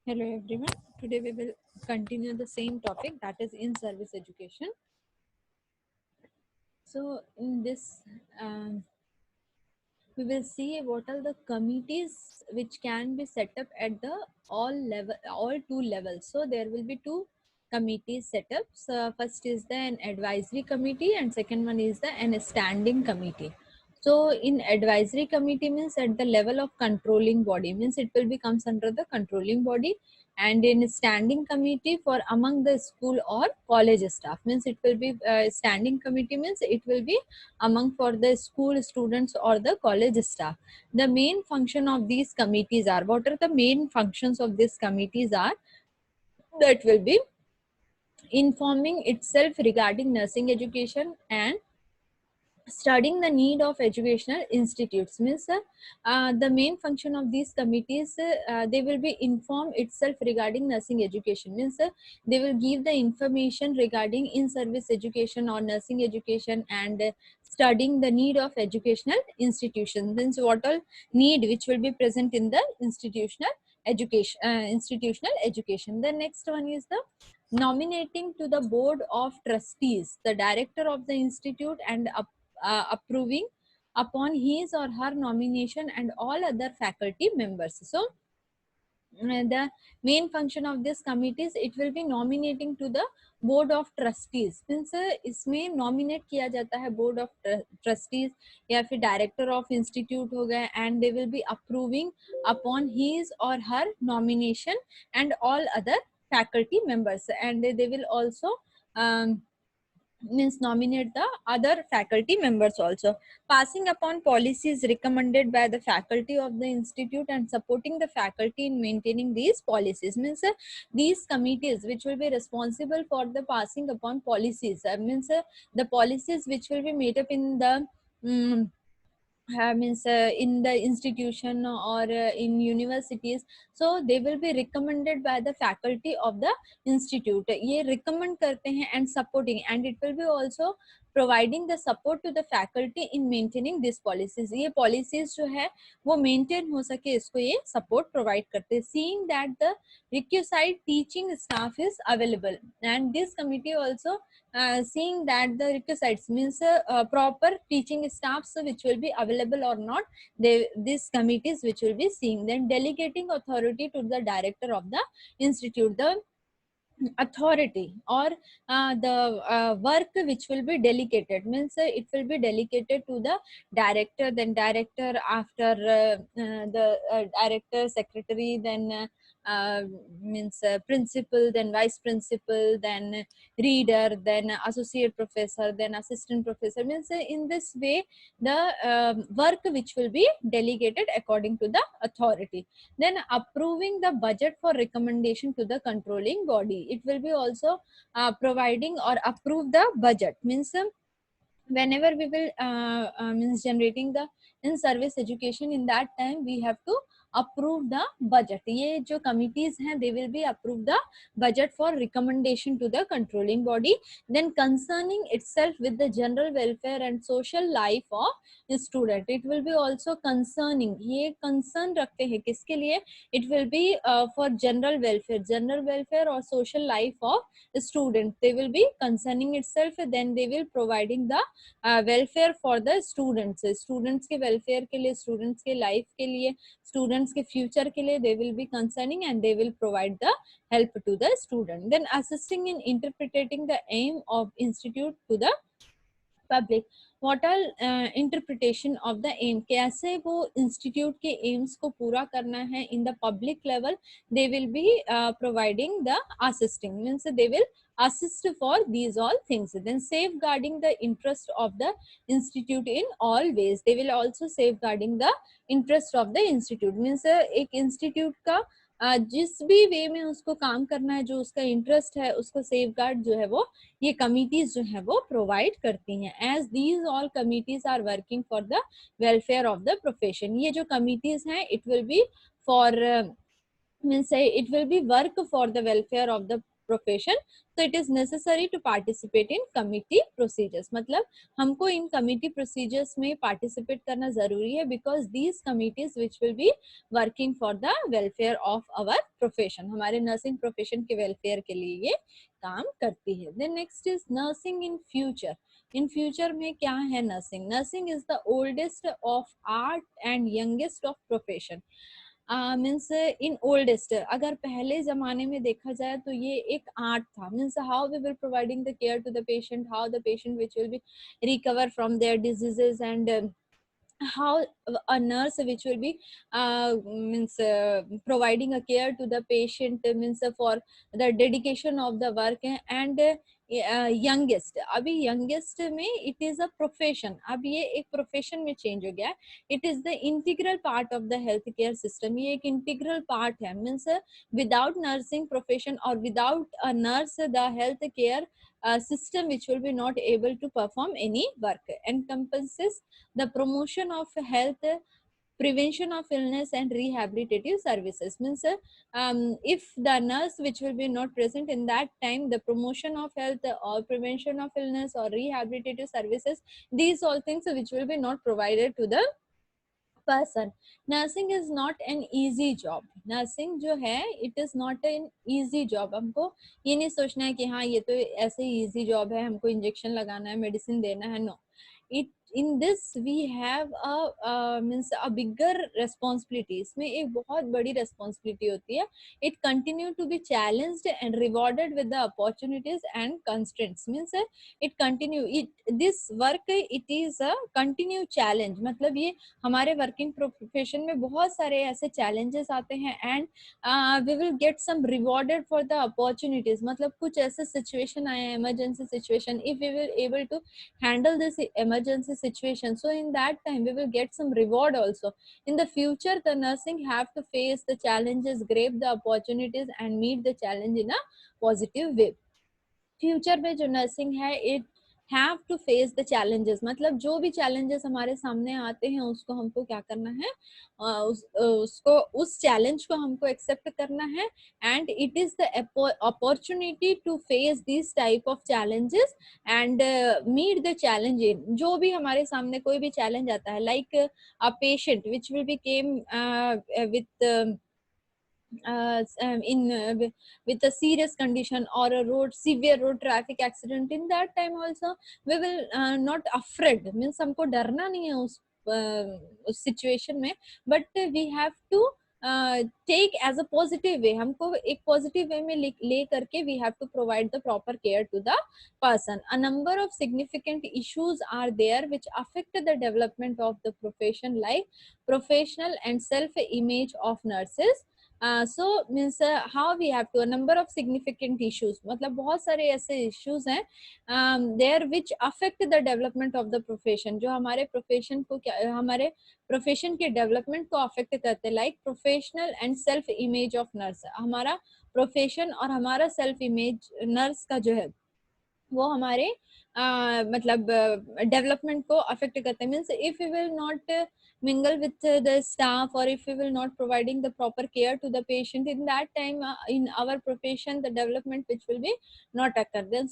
Hello everyone. Today we will continue the same topic, that is in service education. So in this we will see what are the committees which can be set up at the all two levels. So there will be two committees set up. So first is the an advisory committee and second one is the an standing committee. So in advisory committee means at the level of controlling body, means it will be comes under the controlling body, and in standing committee for among the school or college staff, means it will be standing committee means it will be among for the school students or the college staff. The main function of these committees are, what are the main functions of these committees are, that will be informing itself regarding nursing education and studying the need of educational institutes, means the main function of these committees, they will be inform itself regarding nursing education, means they will give the information regarding in service education or nursing education and studying the need of educational institutions, means what all need which will be present in the institutional education. The next one is the nominating to the board of trustees the director of the institute and approving upon his or her nomination and all other faculty members. So the main function of this committee is it will be nominating to the board of trustees, means इसमें nominate किया जाता है board of trustees या फिर director of institute हो गए, and they will be approving upon his or her nomination and all other faculty members, and they will also means nominate the other faculty members also, passing upon policies recommended by the faculty of the institute and supporting the faculty in maintaining these policies, means these committees which will be responsible for the passing upon policies, means the policies which will be made up in the means in the institution or in universities, so they will be recommended by the faculty of the institute, ये recommend करते हैं and supporting, and it will be also providing the support to the faculty in maintaining these policies, ये policies जो है वो maintain हो सके इसको ये support provide करते हैं, seeing that the requisite teaching staff is available, and this committee also seeing that the requisites means proper teaching staffs which will be available or not, they these committees which will be seeing, then delegating authority to the director of the institute, the authority or the work which will be delegated, means it will be delegated to the director, then director after the director secretary, then means principal, then vice principal, then reader, then associate professor, then assistant professor, means in this way the work which will be delegated according to the authority. Then approving the budget for recommendation to the controlling body, it will be also providing or approve the budget, means whenever we will means generating the in service education, in that time we have to approve the budget, ये जो committees हैं they will be approve the budget for recommendation to the controlling body, then concerning itself with the general welfare and social life of student, it will be also concerning, ये concern रखते हैं किसके लिए, it will be for general welfare or social life of student, they will be concerning itself, then they will providing the welfare for the students, students के welfare के लिए, students के life के लिए, स्टूडेंट्स के फ्यूचर के लिए, दे will B concerning and they will provide the help to the student, then assisting in interpreting the aim of institute to the public, what are interpretation of the aim, कैसे वो institute के aims को पूरा करना है in the public level, they will be providing the assisting, means they will assist for these all things, then safeguarding the interest of the institute in all ways, they will also safeguarding the interest of the institute, means एक institute का जिस भी वे में उसको काम करना है, जो उसका इंटरेस्ट है उसको सेफगार्ड जो है वो ये कमिटीज जो है वो प्रोवाइड करती हैं, as these all committees are working for the welfare of the profession, ये जो कमिटीज हैं it will be for means it will be work for the welfare of the profession, so it is necessary to participate in committee procedures. मतलब हमको इन committee procedures में participate करना जरूरी है, because these committees which will be working for the welfare of our profession, हमारे nursing profession के welfare के लिए ये काम करती है. Then next is nursing in future. In future में क्या है nursing? Nursing is the oldest of art and youngest of profession. Means in oldest, अगर पहले जमाने में देखा जाए तो ये एक आर्ट था. Means how we will providing the care to the patient, how the patient which will be recover from their diseases, and how a nurse which will be means providing a care to the patient, means for the dedication of the work. And youngest, अभी youngest में it is a profession, अब ये एक profession में change हो गया है. it is the integral part of the healthcare system, ये एक integral part है. means without nursing profession or without a nurse, the healthcare system which will be not able to perform any work. Encompasses the promotion of health, prevention of illness and rehabilitative services. Means if the nurse which will be not present in that time, the promotion of health or prevention of illness or rehabilitative services, these all things which will be not provided to the person. Nursing is not an easy job. Nursing जो है it is not an easy job. हमको ये नहीं सोचना है कि हाँ ये तो ऐसे ही easy job है, हमको इंजेक्शन लगाना है, मेडिसिन देना है. No, it in this we have a means a bigger responsibility. इसमें एक बहुत बड़ी responsibility होती है. It continue to be challenged and rewarded with the opportunities and constraints. Means it continue, it this work it is a continue challenge. मतलब ये हमारे working profession में बहुत सारे ऐसे चैलेंजेस आते हैं, and we will get some rewarded for the opportunities. मतलब कुछ ऐसे सिचुएशन आए हैं, emergency situation, if we will able to handle this emergency situation, so in that time we will get some reward also. In the future the nursing have to face the challenges, grab the opportunities and meet the challenge in a positive way. Future में जो nursing है it have to face the challenges. मतलब जो भी challenges हमारे सामने आते हैं उसको हमको क्या करना है, उसको उस चैलेंज को हमको एक्सेप्ट करना है. And it is the opportunity to face this type of challenges and meet the challenge. In जो भी हमारे सामने कोई भी चैलेंज आता है, like a patient which will be came with with a serious condition or a severe road traffic accident, in that time also we will not afraid. Means हमको डरना नहीं है उस situation में, but we have to take as a positive way. हमको एक positive way में ले करके we have to provide the proper care to the person. A number of significant issues are there which affect the development of the profession, like professional and self image of nurses. So means how we have to, a number of significant issues, मतलब बहुत सारे ऐसे issues हैं there which affect the development of the profession, जो हमारे profession को क्या, हमारे profession के development को affect करते हैं. like professional and self image of nurse. हमारा profession और हमारा self image nurse का जो है वो हमारे मतलब डेवलपमेंट को अफेक्ट करते हैं. Means if you will not mingle with the staff, or if we will not providing the proper care to the patient, in that time in our profession the development which will be not occur. Then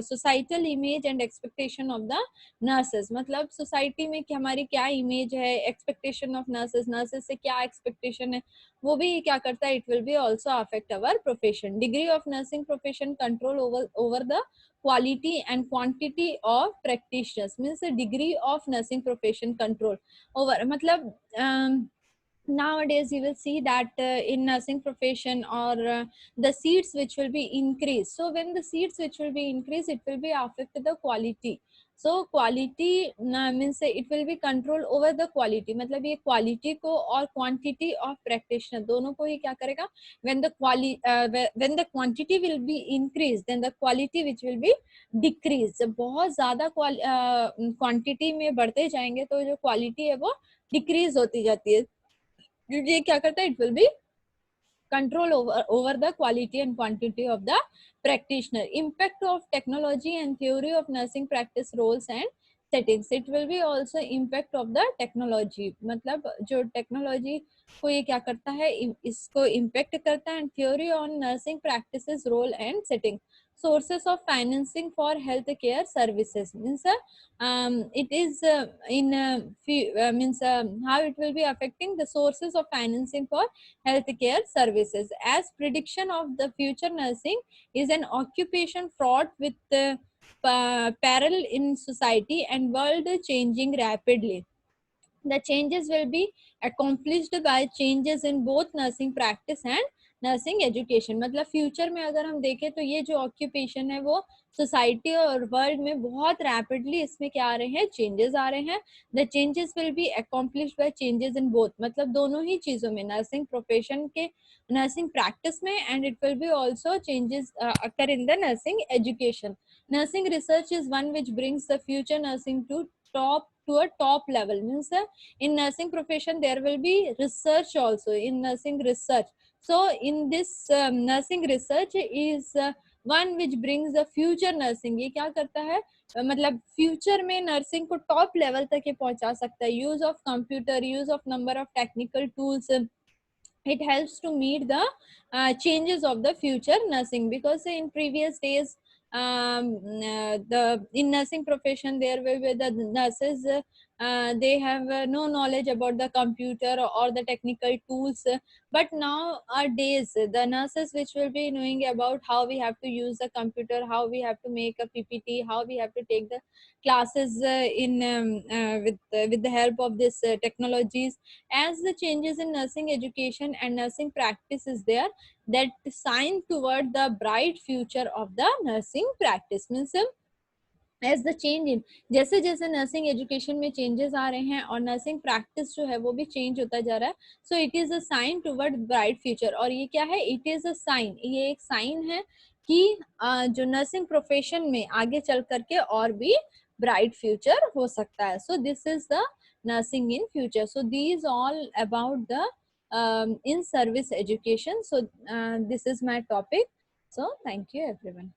societal image and expectation of the nurses. मतलब society में कि हमारी क्या image है, expectation of nurses से क्या expectation है, वो भी क्या करता है, it will be also affect our profession. Degree of nursing profession control over the quality and quantity of practitioners. Means the degree of nursing profession control over, मतलब nowadays you will see that in nursing profession or the seats which will be increased. So when the seats which will be increased, it will be affect the quality. So quality means it will be control over the quality. मतलब ये quality को और quantity of practitioner दोनों को ही क्या करेगा, when the quantity will be increased, then the quality which will be decreased. जब बहुत ज़्यादा quantity में बढ़ते जाएंगे तो जो quality है वो decrease होती जाती है. ये क्या करता है, it will be control over the quality and quantity of the practitioner. Impact of technology and theory of nursing practice roles and settings, it will be also impact of the technology, मतलब जो technology को ये क्या करता है, इसको impact करता है। And theory on nursing practices role and setting, sources of financing for healthcare services means it is means how it will be affecting the sources of financing for healthcare services, as prediction of the future nursing is an occupation fraught with peril in society and world changing rapidly. The changes will be accomplished by changes in both nursing practice and nursing education. मतलब future में अगर हम देखें तो ये जो occupation है वो सोसाइटी और वर्ल्ड में बहुत रैपिडली इसमें क्या आ रहे हैं, चेंजेस आ रहे हैं। The changes will be accomplished by changes in both, मतलब दोनों ही चीजों में, नर्सिंग प्रोफेशन के, नर्सिंग प्रैक्टिस में, and it will be also changes occur in the nursing education. Nursing research is one which brings the future nursing to a top level, means in nursing profession there will be research also in nursing research. So in this nursing research is one which brings the future nursing, ये क्या करता है, मतलब future में nursing को top level तक ये पहुंचा सकता है। Use of computer, use of number of technical tools, it helps to meet the changes of the future nursing, because in previous days the in nursing profession there will be the nurses, they have no knowledge about the computer or the technical tools, but nowadays the nurses which will be knowing about how we have to use the computer, how we have to make a ppt, how we have to take the classes in with the help of this technologies. As the changes in nursing education and nursing practice is there, that sign toward the bright future of the nursing practice, means as the change in, जैसे जैसे nursing education में changes आ रहे हैं और nursing practice जो है वो भी चेंज होता जा रहा है, so it is a sign toward bright future. और ये क्या है, इट इज अ साइन, ये एक साइन है कि जो नर्सिंग प्रोफेशन में आगे चल करके और भी ब्राइट फ्यूचर हो सकता है। So this is the nursing in future. So these all about the in service education. So this is my topic. So thank you everyone.